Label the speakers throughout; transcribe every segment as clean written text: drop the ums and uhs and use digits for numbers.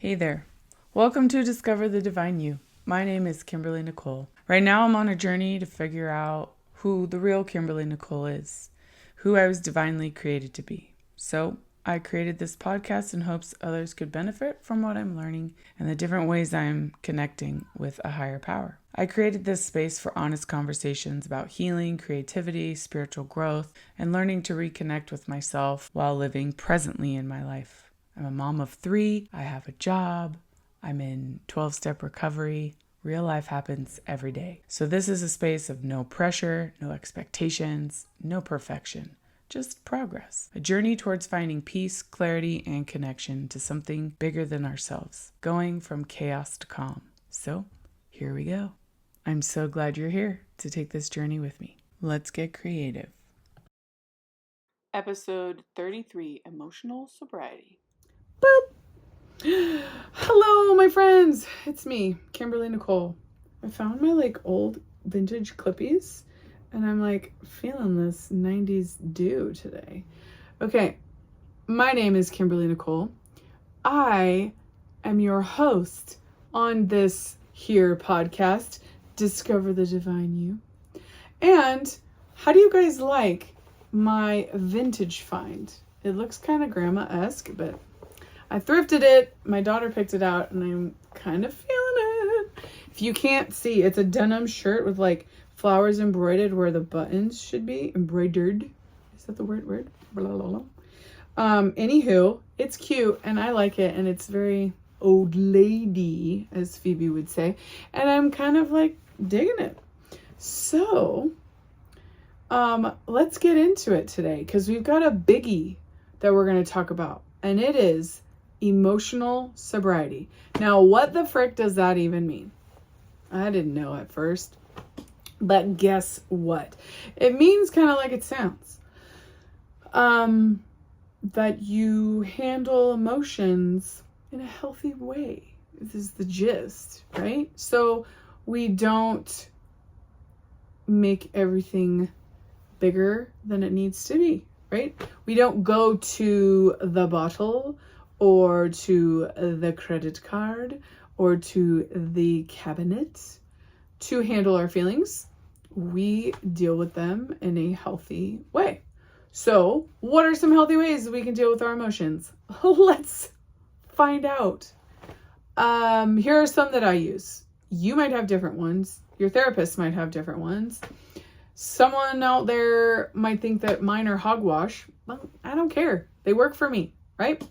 Speaker 1: Hey there. Welcome to Discover the Divine You. My name is Kimberly Nicole. Right now I'm on a journey to figure out who the real Kimberly Nicole is, who I was divinely created to be. So I created this podcast in hopes others could benefit from what I'm learning and the different ways I'm connecting with a higher power. I created this space for honest conversations about healing, creativity, spiritual growth, and learning to reconnect with myself while living presently in my life. I'm a mom of 3. I have a job. I'm in 12-step recovery. Real life happens every day. So this is a space of no pressure, no expectations, no perfection, just progress. A journey towards finding peace, clarity, and connection to something bigger than ourselves, going from chaos to calm. So here we go. I'm so glad you're here to take this journey with me. Let's get creative. Episode 33, Emotional Sobriety. Boop! Hello, my friends. It's me, Kimberly Nicole. I found my old vintage clippies and I'm feeling this 90s do today. Okay, my name is Kimberly Nicole. I am your host on this here podcast, Discover the Divine You. And how do you guys like my vintage find? It looks kind of grandma-esque, but I thrifted it. My daughter picked it out and I'm kind of feeling it. If you can't see, it's a denim shirt with flowers embroidered where the buttons should be. Embroidered. Is that the word? Blah, blah, blah. Anywho, it's cute and I like it and it's very old lady, as Phoebe would say. And I'm kind of digging it. So, let's get into it today because we've got a biggie that we're going to talk about. And it is emotional sobriety. Now, what the frick does that even mean? I didn't know at first, but guess what? It means kind of like it sounds. That you handle emotions in a healthy way. This is the gist, right? So we don't make everything bigger than it needs to be, right? We don't go to the bottle or to the credit card or to the cabinet to handle our feelings. We deal with them in a healthy way. So, what are some healthy ways we can deal with our emotions? Let's find out. Here are some that I use. You might have different ones. Your therapist might have different ones. Someone out there might think that mine are hogwash. Well, I don't care. They work for me, right?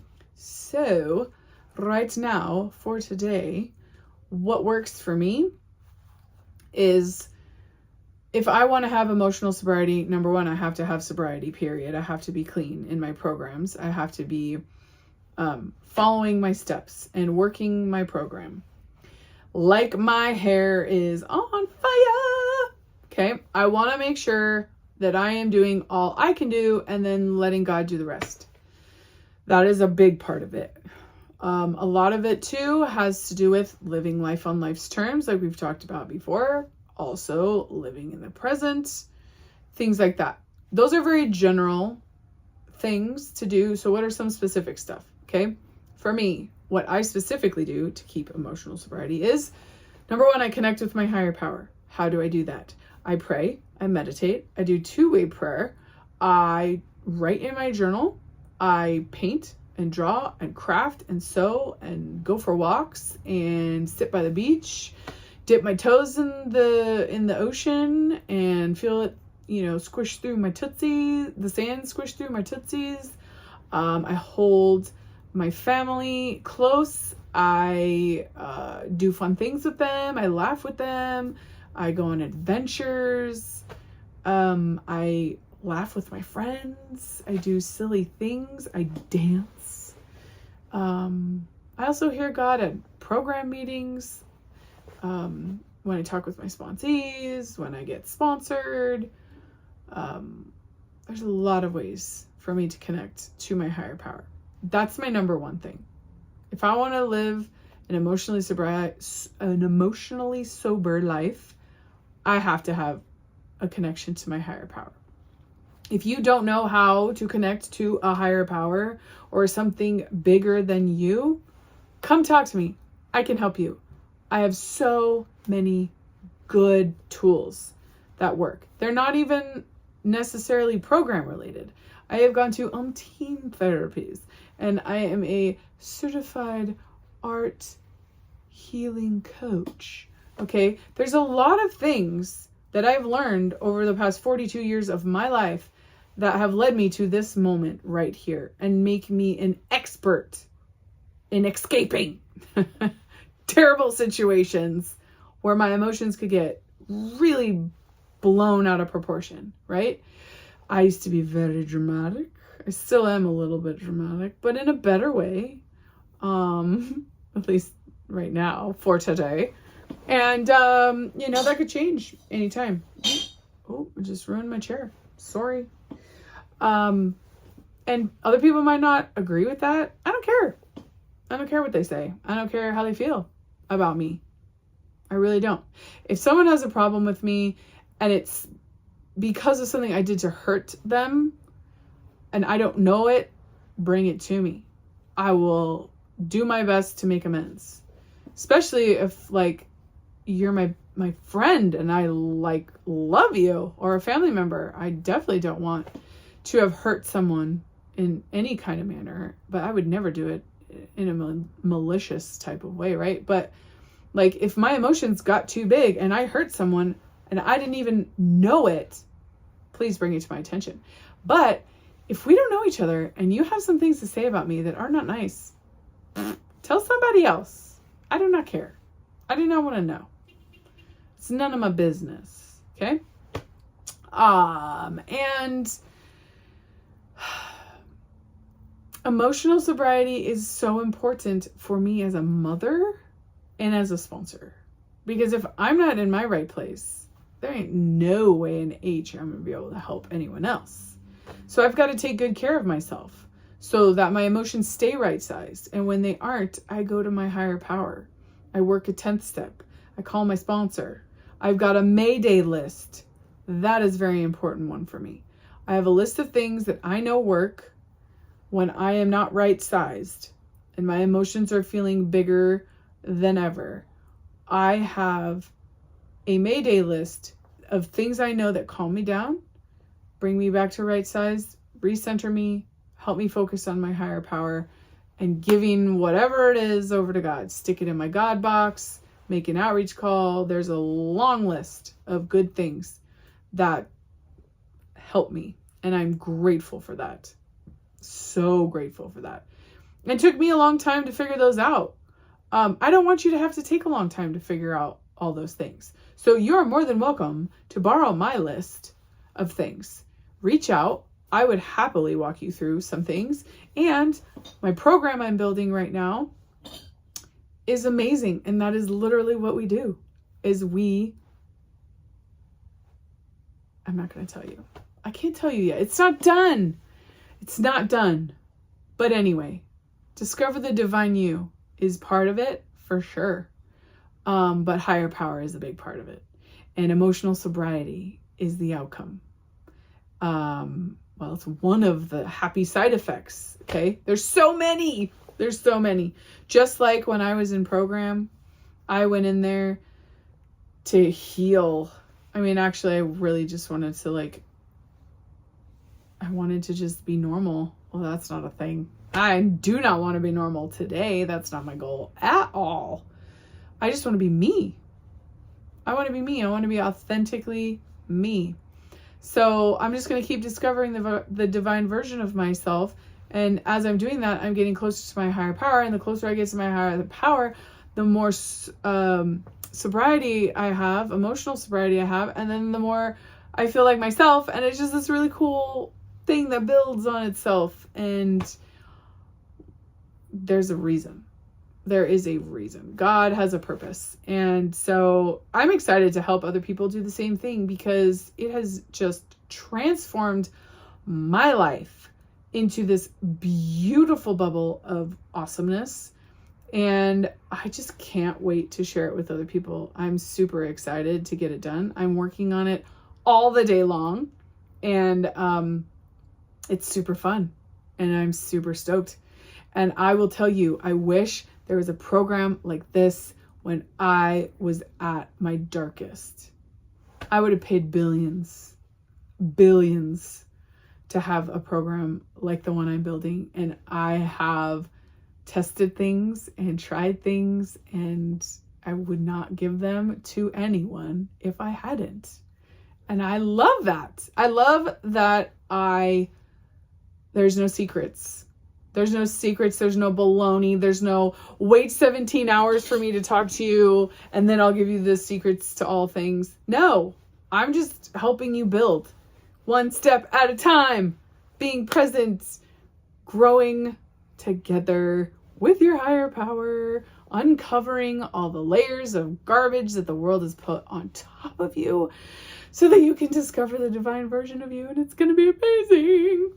Speaker 1: So, right now, for today, what works for me is if I want to have emotional sobriety, number one, I have to have sobriety, period. I have to be clean in my programs. I have to be following my steps and working my program. Like my hair is on fire. Okay, I want to make sure that I am doing all I can do and then letting God do the rest. That is a big part of it. A lot of it too has to do with living life on life's terms, like we've talked about before. Also living in the present, things like that. Those are very general things to do. So what are some specific stuff? Okay. For me, what I specifically do to keep emotional sobriety is, number one, I connect with my higher power. How do I do that? I pray, I meditate, I do 2-way prayer, I write in my journal, I paint and draw and craft and sew and go for walks and sit by the beach, dip my toes in the ocean and feel it, squish through my tootsies, the sand squish through my tootsies. I hold my family close. I do fun things with them. I laugh with them. I go on adventures. I laugh with my friends. I do silly things. I dance. I also hear God at program meetings. When I talk with my sponsees, when I get sponsored. There's a lot of ways for me to connect to my higher power. That's my number one thing. If I want to live an emotionally sober life, I have to have a connection to my higher power. If you don't know how to connect to a higher power or something bigger than you, come talk to me. I can help you. I have so many good tools that work. They're not even necessarily program related. I have gone to umpteen therapies, and I am a certified art healing coach. Okay, there's a lot of things that I've learned over the past 42 years of my life that have led me to this moment right here and make me an expert in escaping terrible situations where my emotions could get really blown out of proportion, right? I used to be very dramatic. I still am a little bit dramatic, but in a better way. At least right now, for today. And, that could change anytime. Oh, I just ruined my chair. Sorry. And other people might not agree with that. I don't care. I don't care what they say. I don't care how they feel about me. I really don't. If someone has a problem with me and it's because of something I did to hurt them and I don't know it, bring it to me. I will do my best to make amends. Especially if you're my friend and I love you, or a family member. I definitely don't want to have hurt someone in any kind of manner, but I would never do it in a malicious type of way, right? But if my emotions got too big and I hurt someone and I didn't even know it, please bring it to my attention. But if we don't know each other and you have some things to say about me that are not nice, tell somebody else. I do not care. I do not want to know. It's none of my business. Okay? And emotional sobriety is so important for me as a mother and as a sponsor. Because if I'm not in my right place, there ain't no way in H I'm going to be able to help anyone else. So I've got to take good care of myself so that my emotions stay right-sized. And when they aren't, I go to my higher power. I work a 10th step. I call my sponsor. I've got a Mayday list. That is a very important one for me. I have a list of things that I know work when I am not right-sized and my emotions are feeling bigger than ever. I have a Mayday list of things I know that calm me down, bring me back to right-sized, recenter me, help me focus on my higher power, and giving whatever it is over to God. Stick it in my God box, make an outreach call. There's a long list of good things that help me. And I'm grateful for that. So grateful for that. It took me a long time to figure those out. I don't want you to have to take a long time to figure out all those things. So you're more than welcome to borrow my list of things. Reach out. I would happily walk you through some things. And my program I'm building right now is amazing. And that is literally what we do. I'm not going to tell you. I can't tell you yet. It's not done. It's not done. But anyway, discover the divine you is part of it for sure. But higher power is a big part of it. And emotional sobriety is the outcome. Well, it's one of the happy side effects. Okay. There's so many. Just like when I was in program, I went in there to heal. I mean, actually, I really just wanted to I wanted to just be normal. Well, that's not a thing. I do not want to be normal today. That's not my goal at all. I just want to be me. I want to be me. I want to be authentically me. So I'm just going to keep discovering the divine version of myself. And as I'm doing that, I'm getting closer to my higher power. And the closer I get to my higher power, the more sobriety I have, emotional sobriety I have. And then the more I feel like myself. And it's just this really cool thing that builds on itself. And there's a reason. There is a reason. God has a purpose. And so I'm excited to help other people do the same thing because it has just transformed my life into this beautiful bubble of awesomeness. And I just can't wait to share it with other people. I'm super excited to get it done. I'm working on it all the day long. And it's super fun. And I'm super stoked. And I will tell you, I wish there was a program like this when I was at my darkest. I would have paid billions to have a program like the one I'm building. And I have tested things and tried things, and I would not give them to anyone if I hadn't. And I love that. I love that there's no secrets. There's no secrets. There's no baloney. There's no wait 17 hours for me to talk to you and then I'll give you the secrets to all things. No, I'm just helping you build one step at a time, being present, growing together with your higher power, uncovering all the layers of garbage that the world has put on top of you so that you can discover the divine version of you, and it's going to be amazing.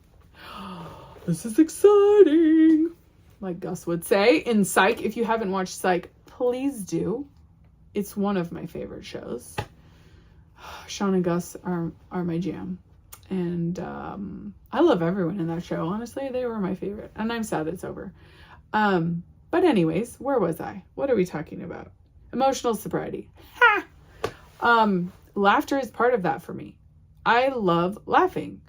Speaker 1: This is exciting. Like Gus would say in Psych. If you haven't watched Psych, please do. It's one of my favorite shows. Sean and Gus are my jam. And I love everyone in that show. Honestly, they were my favorite. And I'm sad it's over. But anyways, where was I? What are we talking about? Emotional sobriety. Ha! Laughter is part of that for me. I love laughing.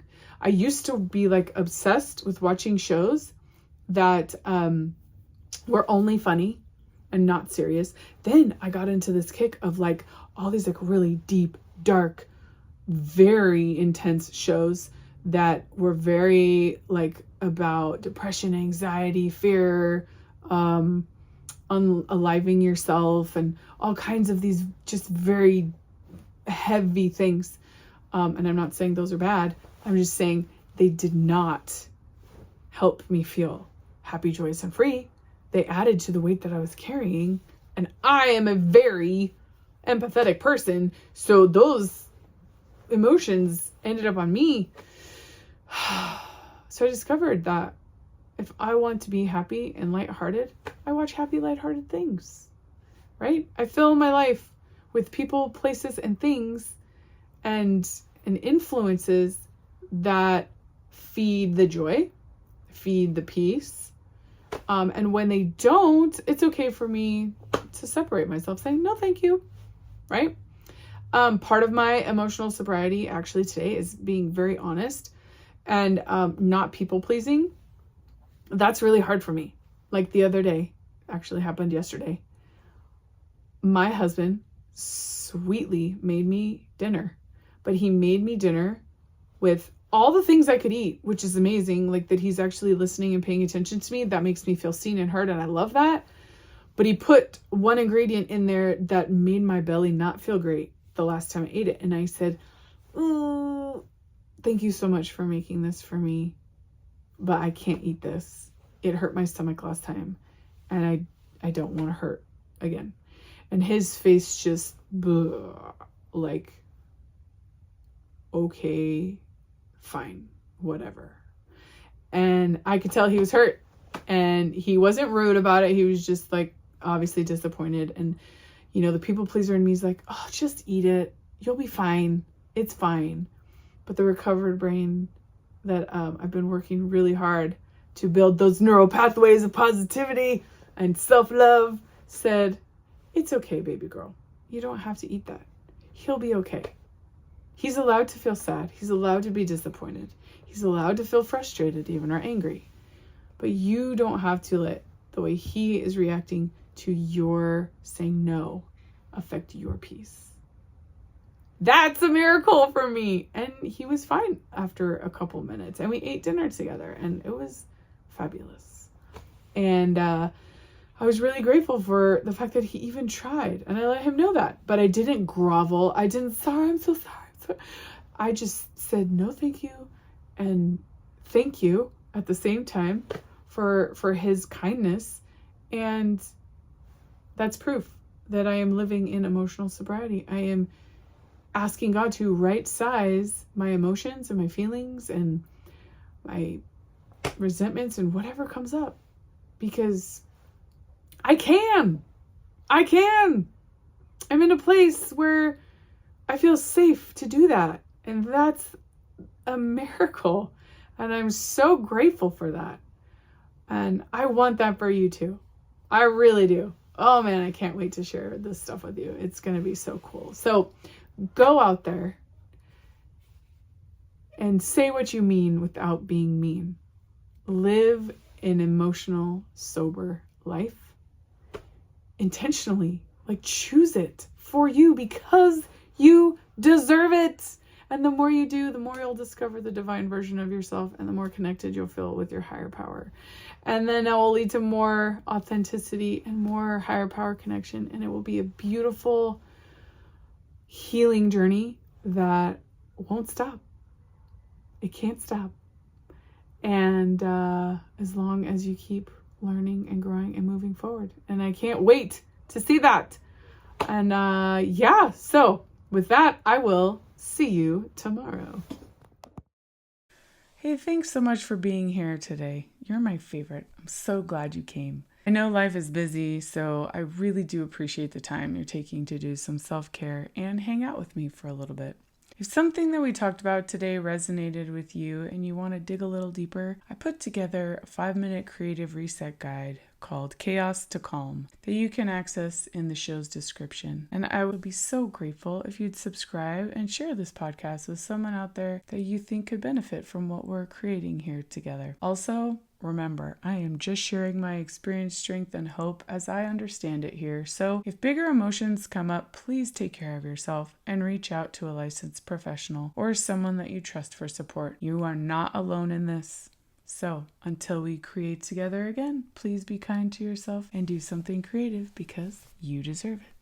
Speaker 1: I used to be like obsessed with watching shows that were only funny and not serious. Then I got into this kick of like all these like really deep, dark, very intense shows that were very like about depression, anxiety, fear, unaliving yourself, and all kinds of these just very heavy things. And I'm not saying those are bad. I'm just saying they did not help me feel happy, joyous, and free. They added to the weight that I was carrying. And I am a very empathetic person. So those emotions ended up on me. So I discovered that if I want to be happy and lighthearted, I watch happy, lighthearted things, right? I fill my life with people, places, and things and influences that feed the joy, feed the peace. And when they don't, it's okay for me to separate myself, saying, no, thank you, right? Part of my emotional sobriety actually today is being very honest and not people pleasing. That's really hard for me. Like the other day, actually happened yesterday. My husband sweetly made me dinner, but he made me dinner with all the things I could eat, which is amazing. Like that he's actually listening and paying attention to me. That makes me feel seen and heard, and I love that. But he put one ingredient in there that made my belly not feel great the last time I ate it. And I said, thank you so much for making this for me, but I can't eat this. It hurt my stomach last time, and I don't want to hurt again. And his face just like, okay, fine, whatever. And I could tell he was hurt, and he wasn't rude about it. He was just like obviously disappointed. And you know, the people pleaser in me is like, oh, just eat it. You'll be fine. It's fine. But the recovered brain that I've been working really hard to build those neural pathways of positivity and self-love said, it's okay, baby girl. You don't have to eat that. He'll be okay. He's allowed to feel sad. He's allowed to be disappointed. He's allowed to feel frustrated even or angry. But you don't have to let the way he is reacting to your saying no affect your peace. That's a miracle for me. And he was fine after a couple minutes. And we ate dinner together. And it was fabulous. And I was really grateful for the fact that he even tried. And I let him know that. But I didn't grovel. I didn't, sorry, I'm so sorry. I just said no thank you. And thank you at the same time for his kindness. And that's proof that I am living in emotional sobriety. I am asking God to right size my emotions and my feelings and my resentments and whatever comes up, because I can. I'm in a place where I feel safe to do that. And that's a miracle. And I'm so grateful for that. And I want that for you too. I really do. Oh man, I can't wait to share this stuff with you. It's going to be so cool. So go out there and say what you mean without being mean. Live an emotional, sober life intentionally. Like, choose it for you because you deserve it. And the more you do, the more you'll discover the divine version of yourself, and the more connected you'll feel with your higher power. And then that will lead to more authenticity and more higher power connection. And it will be a beautiful healing journey that won't stop. It can't stop. And as long as you keep learning and growing and moving forward. And I can't wait to see that. And yeah, so with that, I will see you tomorrow. Hey, thanks so much for being here today. You're my favorite. I'm so glad you came. I know life is busy, so I really do appreciate the time you're taking to do some self-care and hang out with me for a little bit. If something that we talked about today resonated with you and you want to dig a little deeper, I put together a 5-minute creative reset guide called Chaos to Calm that you can access in the show's description. And I would be so grateful if you'd subscribe and share this podcast with someone out there that you think could benefit from what we're creating here together. Also, remember, I am just sharing my experience, strength, and hope as I understand it here. So if bigger emotions come up, please take care of yourself and reach out to a licensed professional or someone that you trust for support. You are not alone in this. So until we create together again, please be kind to yourself and do something creative because you deserve it.